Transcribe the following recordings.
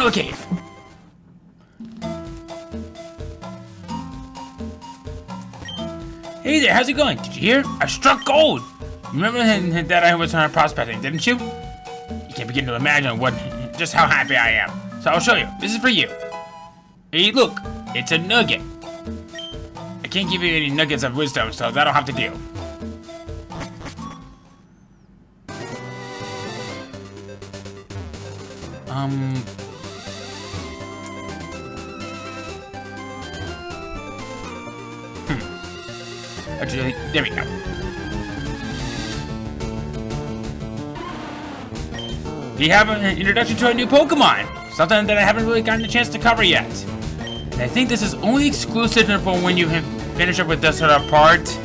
into a cave. Hey there, how's it going? Did you hear? I struck gold! Remember that I was on prospecting, didn't you? You can't begin to imagine just how happy I am. So I'll show you. This is for you. Hey, look, it's a nugget. I can't give you any nuggets of wisdom, so that'll have to do. Actually, there we go. We have an introduction to a new Pokemon. Something that I haven't really gotten a chance to cover yet. And I think this is only exclusive for when you finish up with this sort of part.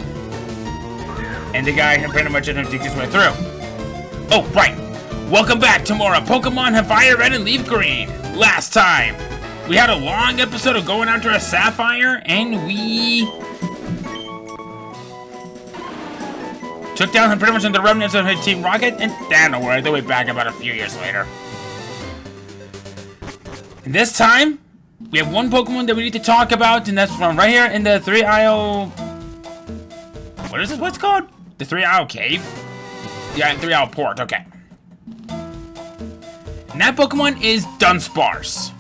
And the guy pretty much didn't dig his way through. Oh, right. Welcome back to more Pokemon FireRed and LeafGreen. Last time, we had a long episode of going after a Sapphire, and we took down pretty much the remnants of his Team Rocket, and don't worry, they'll be back about a few years later. And this time, we have one Pokemon that we need to talk about, and that's from right here in the Three Isle... What is this? What's it called? The Three Isle Cave? Yeah, Three Isle Port, okay. And that Pokemon is Dunsparce.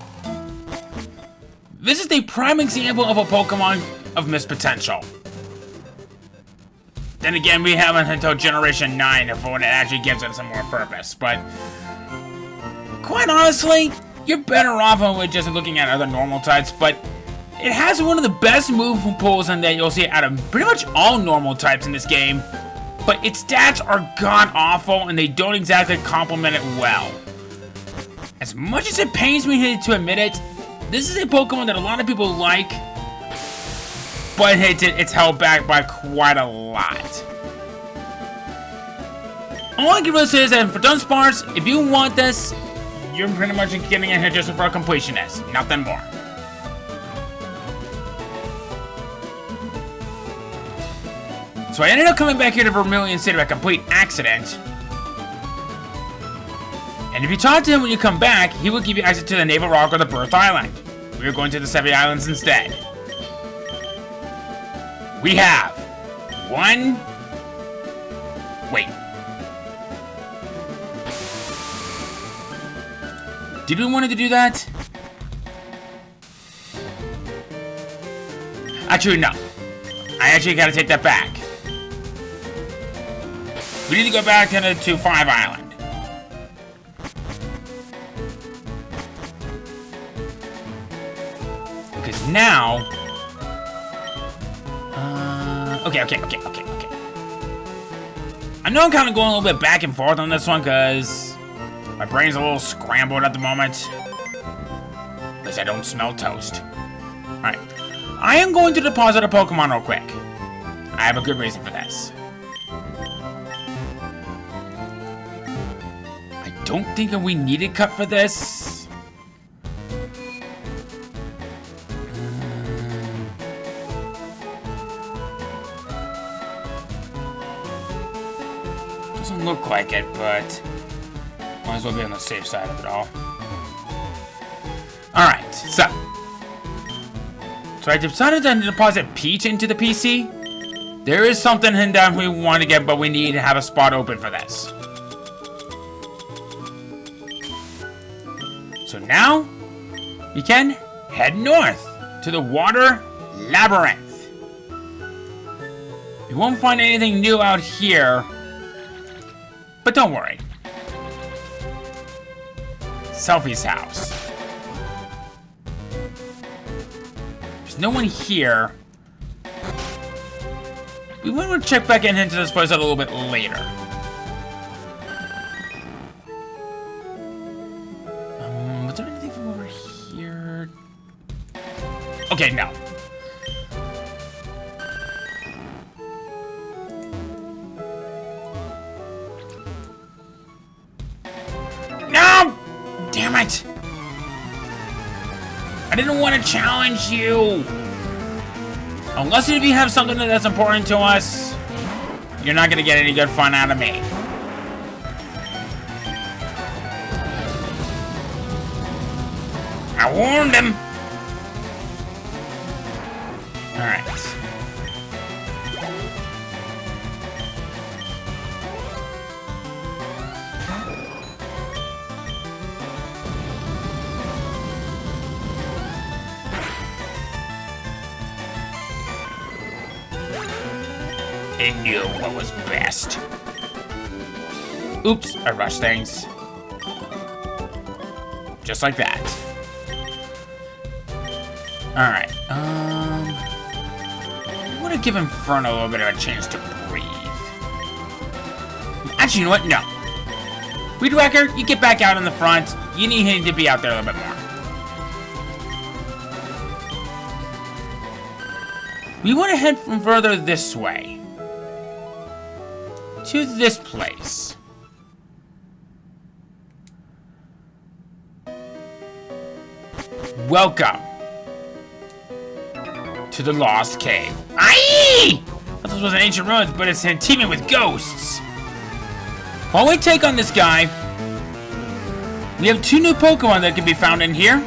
This is the prime example of a Pokemon of missed potential. Then again, we haven't until Generation 9 for when it actually gives it some more purpose, but quite honestly, you're better off with just looking at other normal types, but it has one of the best move pools that you'll see out of pretty much all normal types in this game, but its stats are god-awful and they don't exactly complement it well. As much as it pains me to admit it, this is a Pokemon that a lot of people like, but it's held back by quite a lot. All I can really say is that for Dunsparce, if you want this, you're pretty much getting it here just for a completionist, nothing more. So I ended up coming back here to Vermilion City by complete accident. And if you talk to him when you come back, he will give you access to the Naval Rock or the Birth Island. We are going to the Seven Islands instead. We have one... Wait. Did we want to do that? Actually, no. I actually gotta take that back. We need to go back to 5 Island. Because now... Okay. I know I'm kind of going a little bit back and forth on this one because my brain's a little scrambled at the moment. At least I don't smell toast. Alright. I am going to deposit a Pokemon real quick. I have a good reason for this. I don't think we need a cut for this. Doesn't look like it, but might as well be on the safe side of it all. Alright, so I decided to deposit Peach into the PC. There is something in that we want to get, but we need to have a spot open for this. So now, we can head north to the Water Labyrinth. You won't find anything new out here, but don't worry. Selfie's house. There's no one here. We want to check back into this place a little bit later. Was there anything from over here? Okay, no. No! Damn it! I didn't want to challenge you! Unless if you have something that's important to us, you're not gonna get any good fun out of me. I warned him. Alright. He knew what was best. Oops, I rushed things. Just like that. Alright, I want to give Inferno a little bit of a chance to breathe. Actually, you know what? No. Weed Whacker, you get back out in the front. You need him to be out there a little bit more. We want to head from further this way. To this place. Welcome to the Lost Cave. Aye! I thought this was an ancient ruins, but it's teeming with ghosts. While we take on this guy, we have 2 new Pokemon that can be found in here.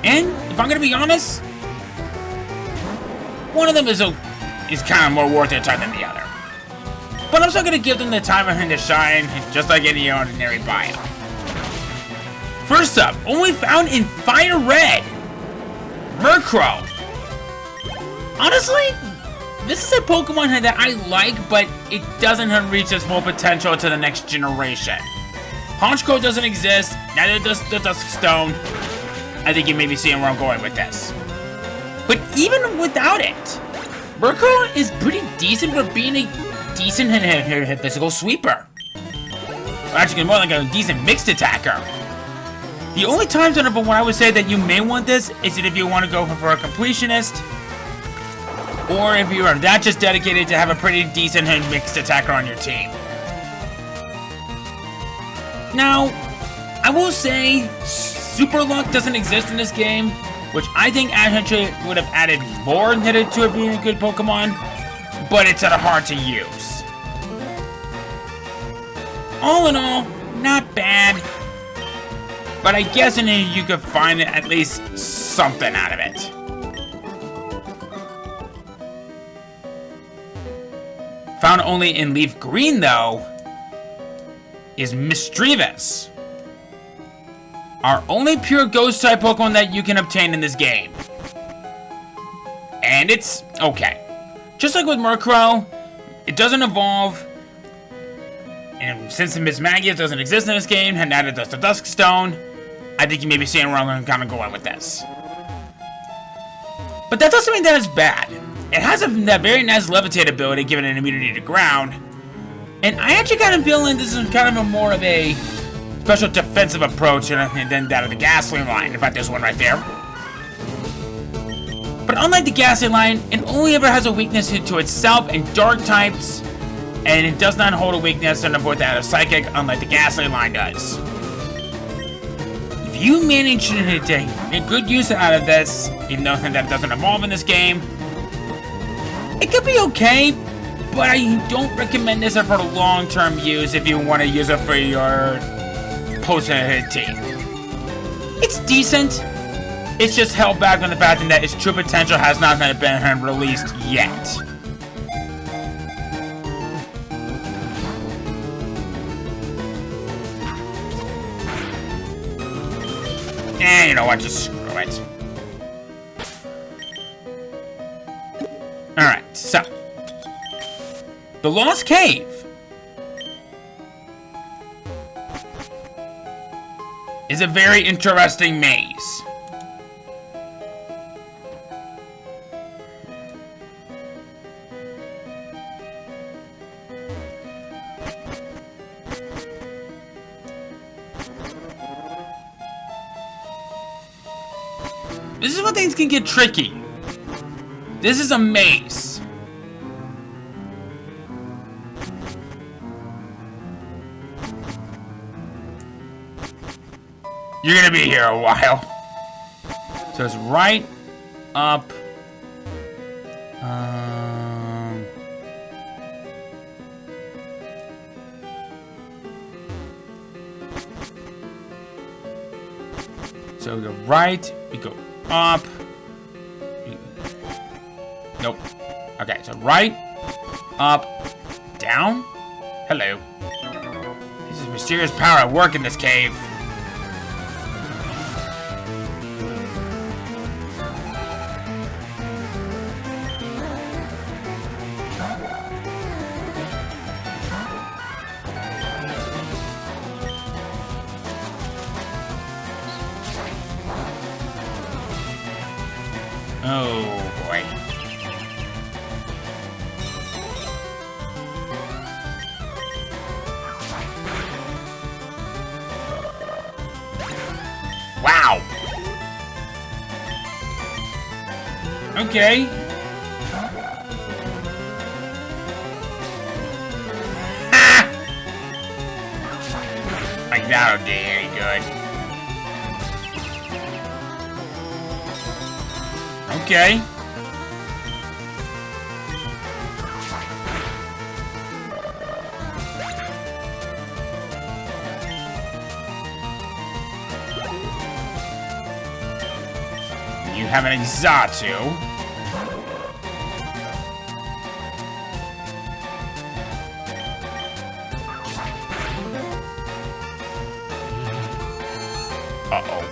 And if I'm gonna be honest, one of them is kind of more worth their time than the other. But I'm still gonna give them the time of him to shine, just like any ordinary bio. First up, only found in FireRed, Murkrow. Honestly, this is a Pokemon that I like, but it doesn't reach its full potential to the next generation. Honchkrow doesn't exist, neither does the Dusk Stone. I think you may be seeing where I'm going with this. But even without it, Murkrow is pretty decent for being a decent physical sweeper. Actually, more like a decent mixed attacker. The only times when I would say that you may want this is that if you want to go for a completionist, or if you are that just dedicated to have a pretty decent mixed attacker on your team. Now, I will say, Super Luck doesn't exist in this game, which I think actually would have added more to it being a good Pokemon, but it's hard to use. All in all, not bad. But I guess in here you could find at least something out of it. Found only in LeafGreen, though, is Misdreavus. Our only pure Ghost-type Pokemon that you can obtain in this game. And it's okay. Just like with Murkrow, it doesn't evolve. And since the Mismagius doesn't exist in this game, and neither does the Dusk Stone, I think you may be seeing where I'm kind of going with this. But that doesn't mean that it's bad. It has that very nice Levitate ability, giving it immunity to ground. And I actually kind of feel like this is kind of more of a special defensive approach than that of the Ghastly line. In fact, there's one right there. But unlike the Ghastly line, it only ever has a weakness to itself and dark types. And it does not hold a weakness to that of Psychic, unlike the Ghastly line does. If you manage to get good use out of this, even though that doesn't evolve in this game, it could be okay, but I don't recommend this for long-term use if you want to use it for your post-hit team. It's decent. It's just held back on the fact that its true potential has not been released yet. And you know what, just screw it. Alright, so. The Lost Cave. Is a very interesting maze. This is when things can get tricky. This is a maze. You're gonna be here a while. So it's right up. So So we go right, we go up. Nope. Okay, so right, up, down. Hello. This is mysterious power at work in this cave. Oh boy. Wow. Okay. Ah! Like that'll do any good. Okay. You have an Exatu. Uh-oh.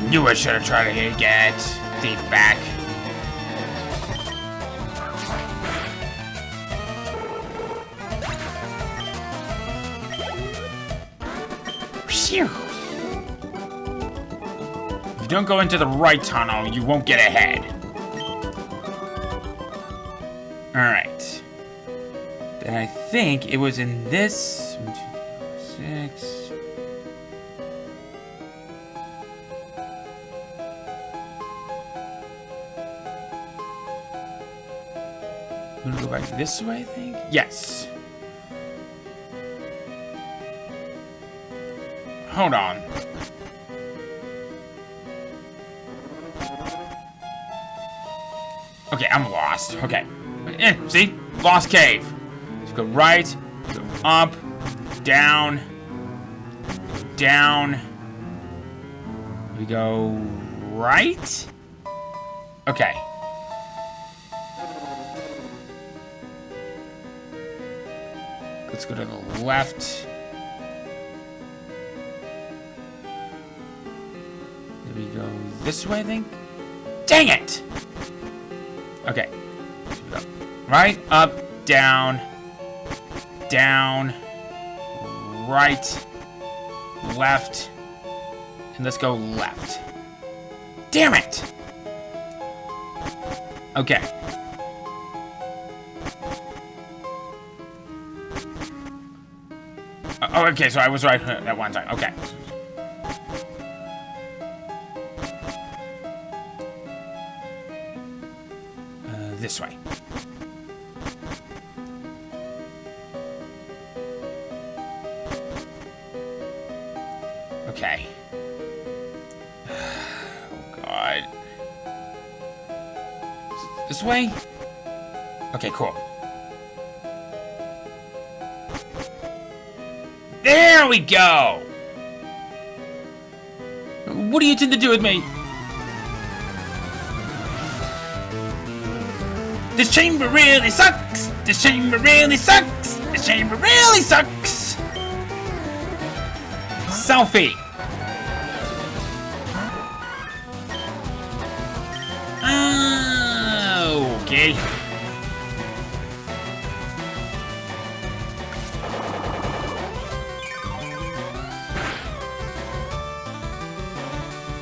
Knew I should have tried to get Thief back. Phew. If you don't go into the right tunnel, you won't get ahead. Alright. Then I think it was in this. 1, 2, 6. I'm gonna go back this way, I think? Yes. Hold on. Okay, I'm lost. Okay. See? Lost cave. So go right, go up, down, down. We go right? Okay. Let's go to the left. Then we go this way, I think. Dang it! Okay. So go right, up, down, down, right, left, and let's go left. Damn it! Okay. Oh, okay, so I was right that one time. Okay. This way. Okay. Oh, God. This way? Okay, cool. There we go! What do you intend to do with me? This chamber really sucks! This chamber really sucks! This chamber really sucks! Selfie! Oh, okay.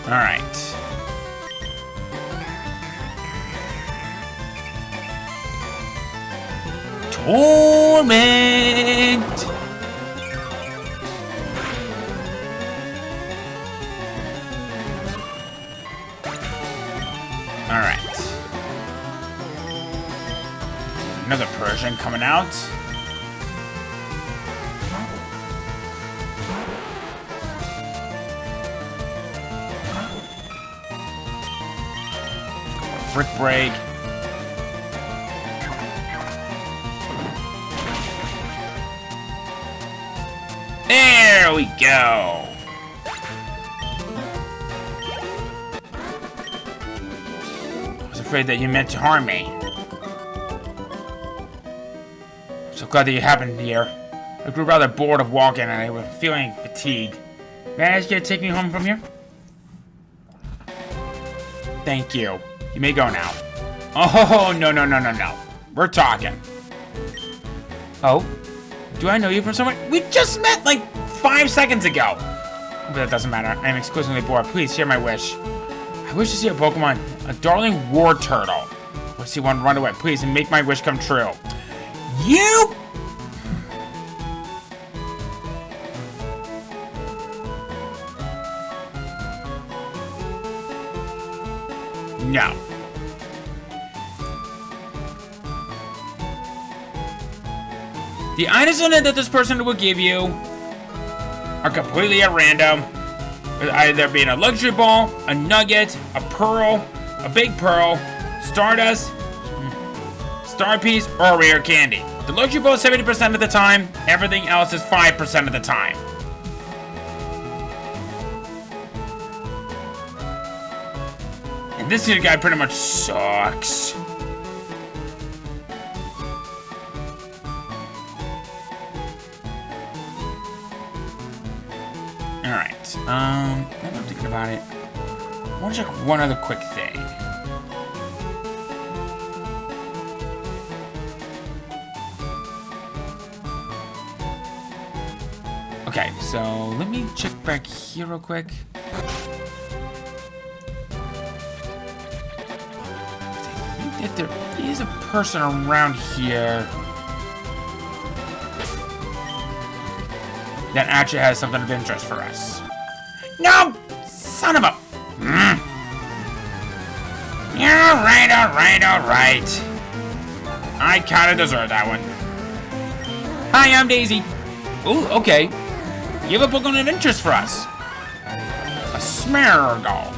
Alright. Torment! Alright. Another Persian coming out. Brick break. There There we go. I was afraid that you meant to harm me. I'm so glad that you happened here. I grew rather bored of walking and I was feeling fatigued. May I ask you to take me home from here? Thank you. You may go now. Oh, no. We're talking. Oh? Do I know you from somewhere? We just met like 5 seconds ago. But that doesn't matter. I am exclusively bored. Please share my wish. I wish to see a Pokemon, a darling war turtle. I want to see one run away. Please, and make my wish come true. You... No. The items that this person will give you are completely at random. With either being a luxury ball, a nugget, a pearl, a big pearl, stardust, star piece, or a rare candy. The luxury ball is 70% of the time. Everything else is 5% of the time. And this guy pretty much sucks. Alright, now that I'm thinking about it, I want to check one other quick thing. Okay, so let me check back here real quick. I think that there is a person around here that actually has something of interest for us. No! Son of a... Alright. I kinda deserve that one. Hi, I'm Daisy. Ooh, okay. You have a Pokemon of interest for us. A Smeargle.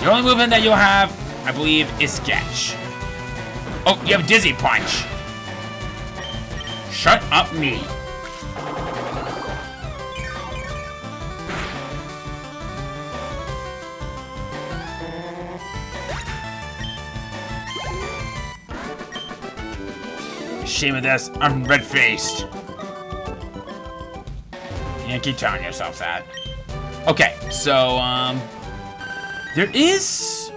The only movement that you'll have, I believe, is Sketch. Oh, you have Dizzy Punch. Shut up, me. Shame of this, I'm red-faced. You can't keep telling yourself that. Okay, so, there is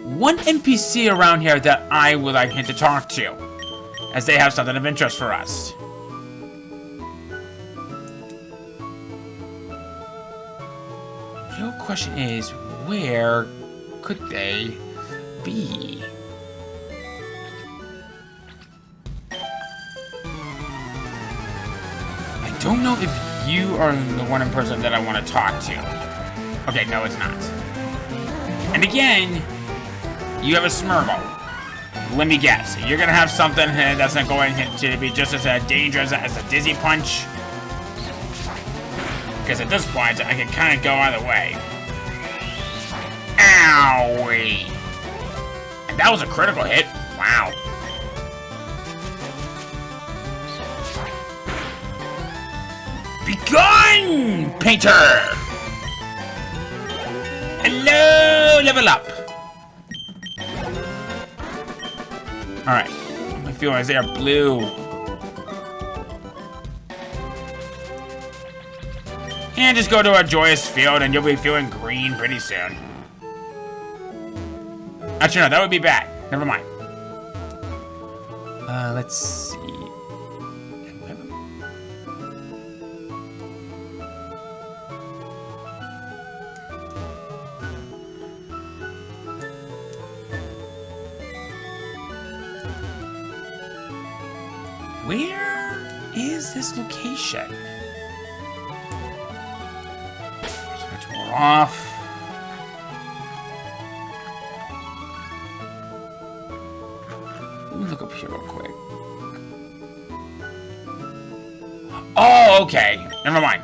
one NPC around here that I would like him to talk to, as they have something of interest for us. The real question is, where could they be? I don't know if you are the one in person that I want to talk to. Okay, no, it's not. And again, you have a Smeargle. Let me guess. You're going to have something that's not going to be just as dangerous as a Dizzy Punch. Because at this point, I can kind of go either way. Owie! And that was a critical hit. Wow. Begone, Painter! Hello, level up. Alright, my feelings, they are blue. And just go to a joyous field and you'll be feeling green pretty soon. Actually, no, that would be bad. Never mind. Let's see. Where is this location? Switch more off. Let me look up here real quick. Oh, okay. Never mind.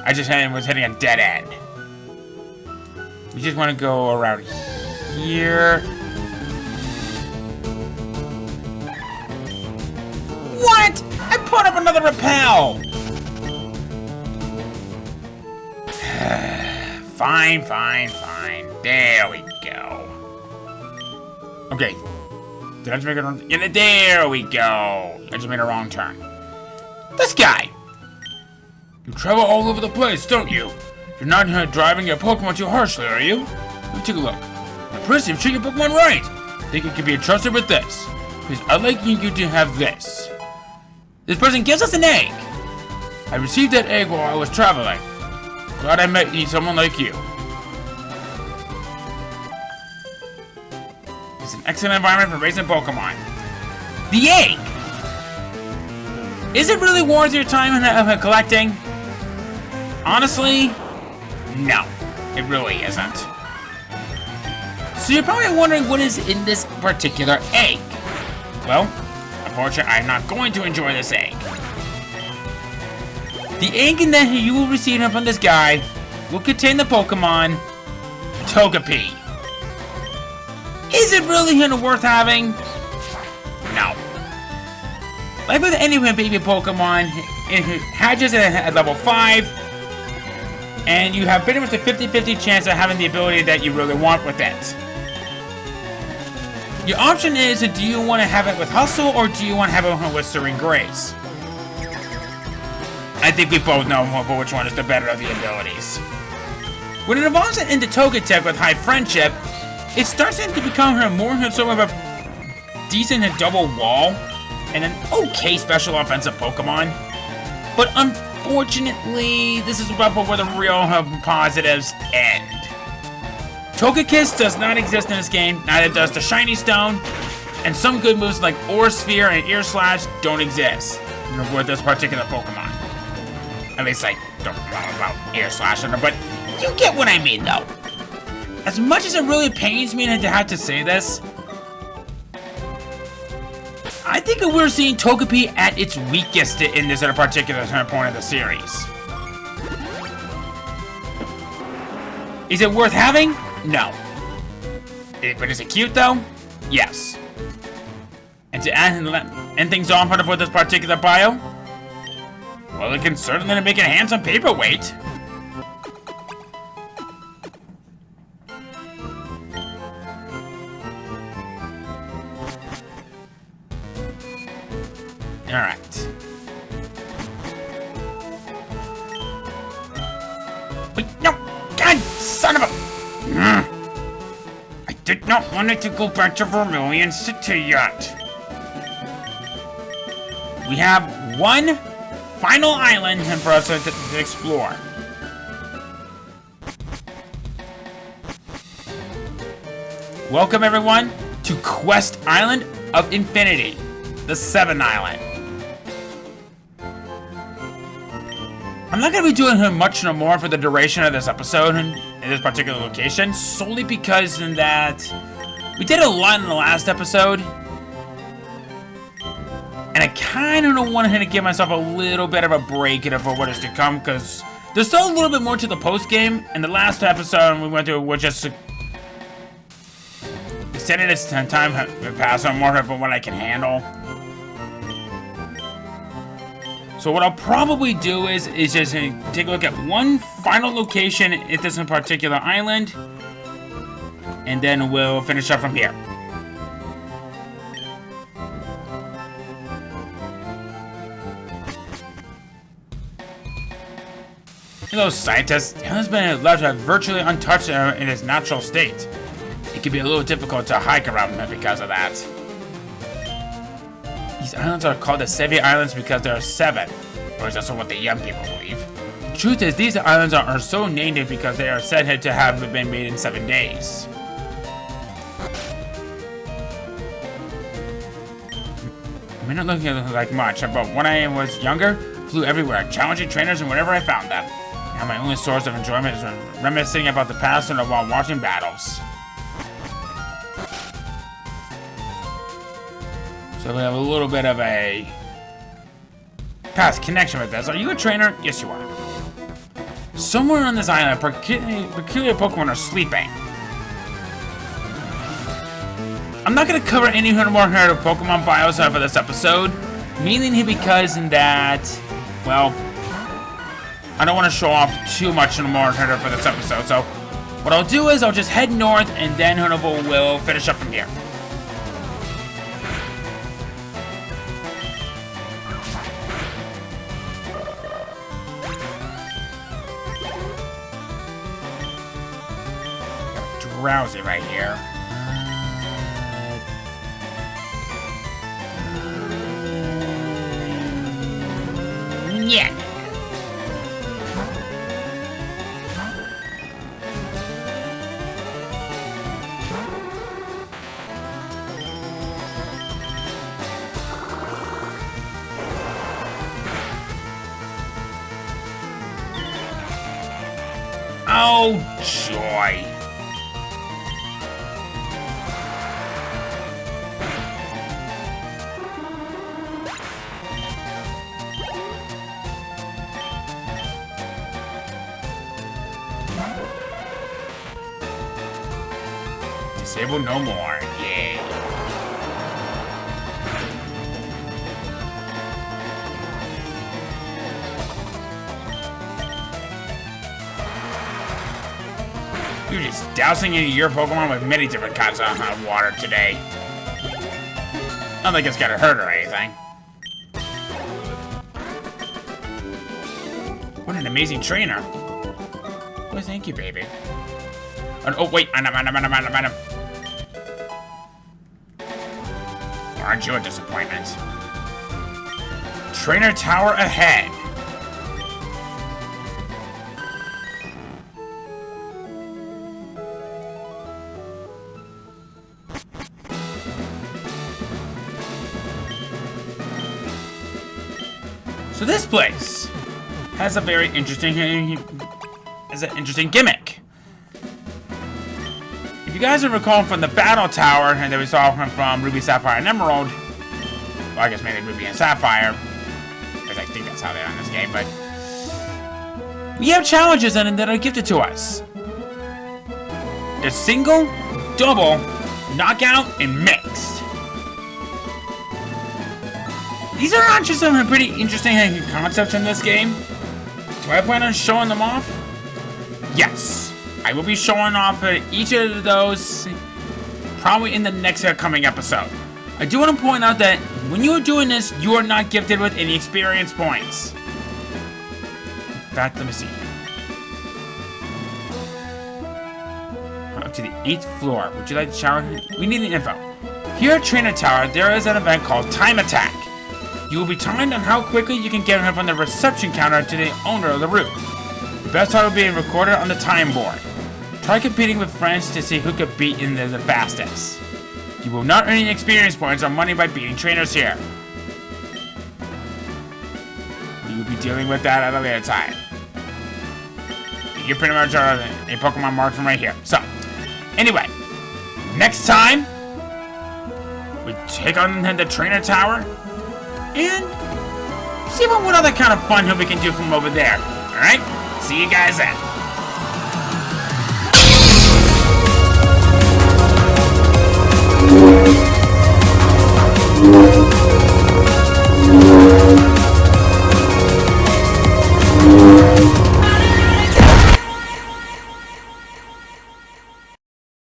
I just was hitting a dead end. We just want to go around here. What? I put up another repel! Fine. There we go. Okay. Did I just make a wrong? Yeah, there we go. I just made a wrong turn. This guy. You travel all over the place, don't you? You're not driving your Pokemon too harshly, are you? Let me take a look. Impressive, treat your Pokemon right. Think you can be entrusted with this. Because I'd like you to have this. This person gives us an egg. I received that egg while I was traveling. Glad I met someone like you. It's an excellent environment for raising Pokemon. The egg! Is it really worth your time in collecting? Honestly, no. It really isn't. So you're probably wondering what is in this particular egg. Well, unfortunately, I'm not going to enjoy this egg. The egg that you will receive from this guy will contain the Pokemon Togepi. Is it really worth having? No. Like with any baby Pokemon, it hatches at level 5, and you have pretty much a 50-50 chance of having the ability that you really want with it. Your option is, do you want to have it with Hustle, or do you want to have it with Serene Grace? I think we both know which one is the better of the abilities. When it evolves into Togetic with High Friendship, it starts to become more sort of a decent double wall and an okay special offensive Pokemon. But unfortunately, this is about where the real positives end. Togekiss does not exist in this game, neither does the Shiny Stone, and some good moves like Aura Sphere and Ear Slash don't exist with this particular Pokemon. At least I don't know about Ear Slash, but you get what I mean, though. As much as it really pains me to have to say this, I think we're seeing Togepi at its weakest in this particular point of the series. Is it worth having? No. But is it cute, though? Yes. And to end things off for this particular bio, well, it can certainly make a handsome paperweight. Alright. Wait, no! God, son of a... I did not want it to go back to Vermilion City yet. We have one final island for us to explore. Welcome everyone to Quest Island of Infinity, the 7th island. I'm not going to be doing much no more for the duration of this episode in this particular location, solely because that we did a lot in the last episode. And I kind of wanted to give myself a little bit of a break for what is to come, because there's still a little bit more to the post-game. And the last episode we went through was just extended its time pass on more of what I can handle. So what I'll probably do is just take a look at one final location at this particular island, and then we'll finish up from here. Hello, scientists. The island's been left virtually untouched in its natural state. It can be a little difficult to hike around because of that. These islands are called the Sevi Islands because there are 7, or is that what the young people believe? The truth is, these islands are so named because they are said to have been made in 7 days. I may not look like much, but when I was younger, flew everywhere, challenging trainers and whenever I found them. Now my only source of enjoyment is reminiscing about the past and while watching battles. So we have a little bit of a past connection with this. Are you a trainer? Yes, you are. Somewhere on this island, peculiar Pokemon are sleeping. I'm not going to cover any more Pokemon bios for this episode, mainly because that, well, I don't want to show off too much more for this episode, so What I'll do is I'll just head north, and then we'll finish up from here. Drowsy right here. Yeah. Oh, joy. Disable no more. Yay. You're just dousing into your Pokemon with many different kinds of water today. Not like it's gonna hurt or anything. What an amazing trainer. Well, thank you, baby. Oh, wait. Item. Aren't you a disappointment? Trainer Tower ahead. So this place has a very interesting gimmick. If you guys recall from the Battle Tower that we saw from Ruby, Sapphire, and Emerald, well, I guess maybe Ruby and Sapphire, because I think that's how they are in this game, but we have challenges in it that are gifted to us. There's single, double, knockout, and mixed. These are actually some pretty interesting concepts in this game. Do I plan on showing them off? Yes. I will be showing off each of those probably in the next coming episode. I do want to point out that when you are doing this, you are not gifted with any experience points. In fact, let me see. Up to the 8th floor. Would you like to shower? We need the info. Here at Trainer Tower, there is an event called Time Attack. You will be timed on how quickly you can get from the reception counter to the owner of the roof. The best time will be recorded on the time board. Try competing with friends to see who could beat in the fastest. You will not earn any experience points or money by beating trainers here. We will be dealing with that at a later time. You pretty much are a Pokemon marked from right here. So, anyway, next time, we take on the Trainer Tower and see what other kind of fun we can do from over there. Alright? See you guys then.